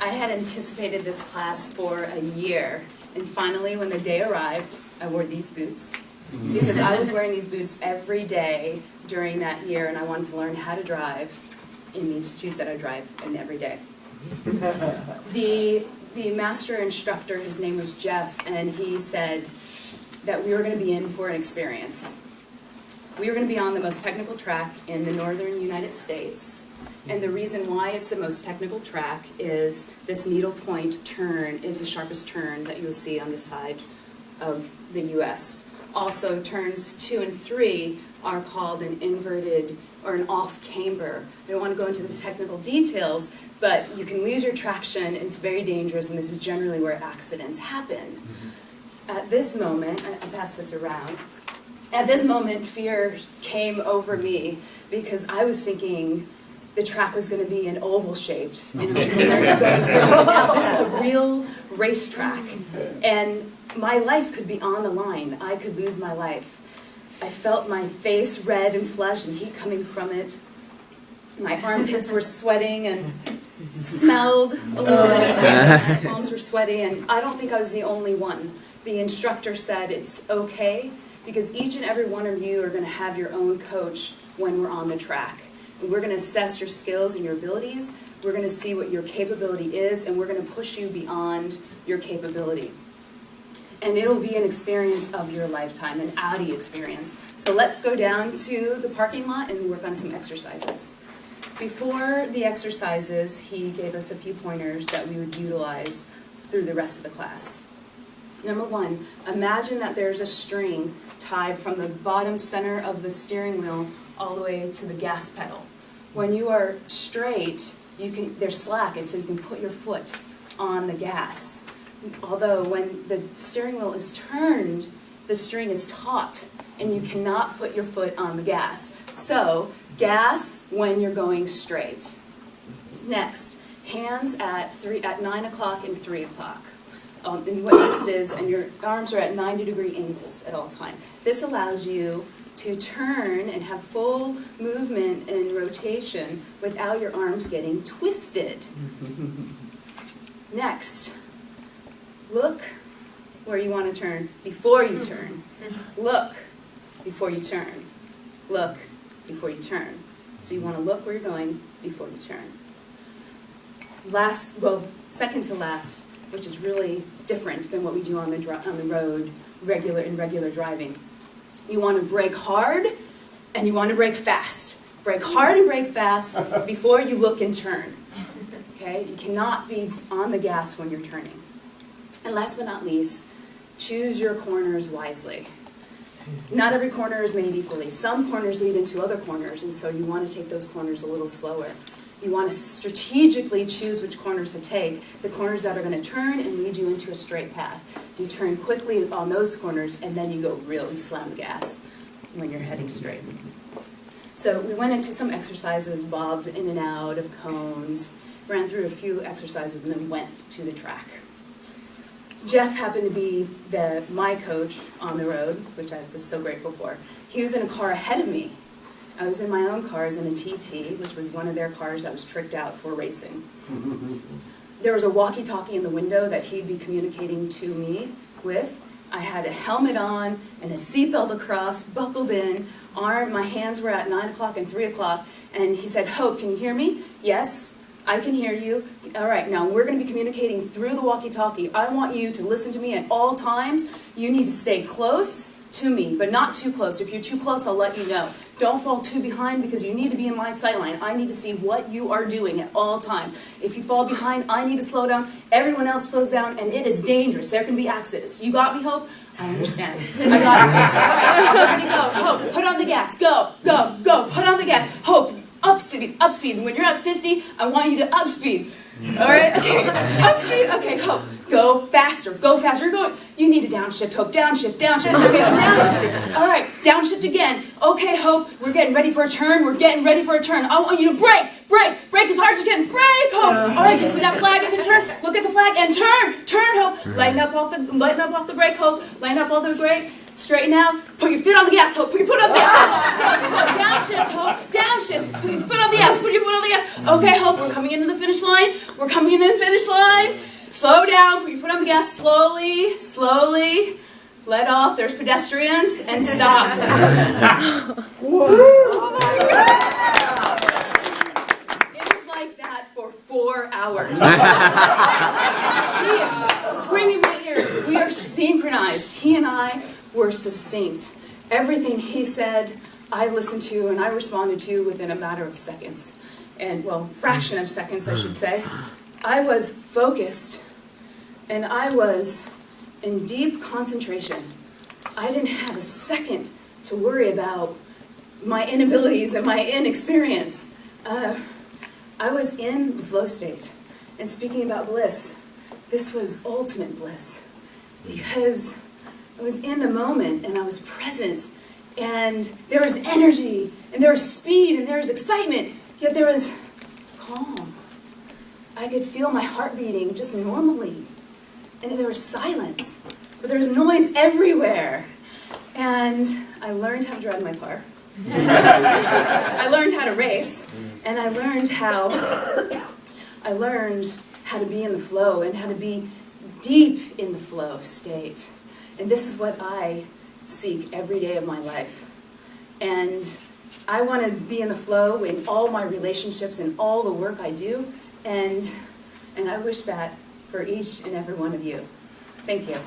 I had anticipated this class for a year, and finally when the day arrived, I wore these boots. Because I was wearing these boots every day during that year, and I wanted to learn how to drive in these shoes that I drive in every day. The master instructor, his name was Jeff, and he said that we were going to be in for an experience. We were going to be on the most technical track in the northern United States, and the reason why it's the most technical track is this needlepoint turn is the sharpest turn that you'll see on the side of the U.S. Also, turns 2 and 3 are called an inverted or an off camber. I don't want to go into the technical details, but you can lose your traction, it's very dangerous, and this is generally where accidents happen. At this moment, I pass this around, at this moment fear came over me because I was thinking the track was going to be an oval shaped, and it was going to go in circles. Now this is a real racetrack, and my life could be on the line. I could lose my life. I felt my face red and flushed and heat coming from it. My armpits were sweating and smelled a little bit. My palms were sweaty, and I don't think I was the only one. The instructor said it's okay because each and every one of you are going to have your own coach when we're on the track. And we're going to assess your skills and your abilities. We're going to see what your capability is, and we're going to push you beyond your capability. And it'll be an experience of your lifetime, an Audi experience. So let's go down to the parking lot and work on some exercises. Before the exercises, he gave us a few pointers that we would utilize through the rest of the class. Number 1, imagine that there's a string tied from the bottom center of the steering wheel all the way to the gas pedal. When you are straight, there's slack, and so you can put your foot on the gas. Although when the steering wheel is turned, the string is taut, and you cannot put your foot on the gas. So, gas when you're going straight. Next, hands at 9 o'clock and 3 o'clock. And what this is, and your arms are at 90-degree angles at all times. This allows you to turn and have full movement and rotation without your arms getting twisted. Next, look where you want to turn before you turn. Look before you turn. Look before you turn. So you want to look where you're going before you turn. Second to last, which is really different than what we do on the road in regular driving. You want to brake hard and you want to brake fast. Brake hard and brake fast before you look and turn. Okay? You cannot be on the gas when you're turning. And last but not least, choose your corners wisely. Not every corner is made equally. Some corners lead into other corners, and so you want to take those corners a little slower. You want to strategically choose which corners to take, the corners that are going to turn and lead you into a straight path. You turn quickly on those corners, and then you go really slam the gas when you're heading straight. So we went into some exercises, bobbed in and out of cones, ran through a few exercises, and then went to the track. Jeff happened to be my coach on the road, which I was so grateful for. He was in a car ahead of me. I was in my own car, I was in a TT, which was one of their cars that was tricked out for racing. There was a walkie-talkie in the window that he'd be communicating to me with. I had a helmet on and a seatbelt across, buckled in, my hands were at 9 o'clock and 3 o'clock, and he said, "Hope, can you hear me?" "Yes, I can hear you." "All right, now we're going to be communicating through the walkie-talkie. I want you to listen to me at all times. You need to stay close to me, but not too close. If you're too close, I'll let you know. Don't fall too behind because you need to be in my sight line. I need to see what you are doing at all times. If you fall behind, I need to slow down. Everyone else slows down, and it is dangerous. There can be accidents. You got me, Hope?" "I understand." "I got it." "All right, we're going to go. Hope, put on the gas. Go, go, go. Put on the gas. Hope, up speed, up speed. When you're at 50, I want you to up speed." "All right, okay, up speed. Okay, Hope, go faster, go faster. You need to downshift, Hope, downshift, downshift. Okay, downshift. All right, downshift again. Okay, Hope, we're getting ready for a turn. We're getting ready for a turn. I want you to brake, brake, brake as hard as you can. Brake, Hope. All right, you see that flag in the turn? Look at the flag and turn, turn, Hope. Lighten up off the brake, Hope. Lighten up all the brake. Straighten out. Put your foot on the gas, Hope. Put your foot on the gas. Downshift, Hope. Downshift. downshift. Put your foot on the gas. Put your foot on the gas. Okay, Hope, we're coming into the finish line. We're coming into the finish line. Slow down. Put your foot on the gas slowly, slowly. Let off. There's pedestrians. And stop. Oh my God. It was like that for 4 hours. He is screaming in my ear. We are synchronized. He and I were succinct. Everything he said, I listened to and I responded to within a matter of seconds. And, well, fraction of seconds, I should say. I was focused and I was in deep concentration. I didn't have a second to worry about my inabilities and my inexperience. I was in the flow state. And speaking about bliss, this was ultimate bliss. Because I was in the moment and I was present. And there was energy, and there was speed, and there was excitement. Yet there was calm. I could feel my heart beating just normally. And there was silence. But there was noise everywhere. And I learned how to drive my car. I learned how to race. And I learned how to be in the flow and how to be deep in the flow state. And this is what I seek every day of my life. And I want to be in the flow in all my relationships and all the work I do. And I wish that for each and every one of you. Thank you.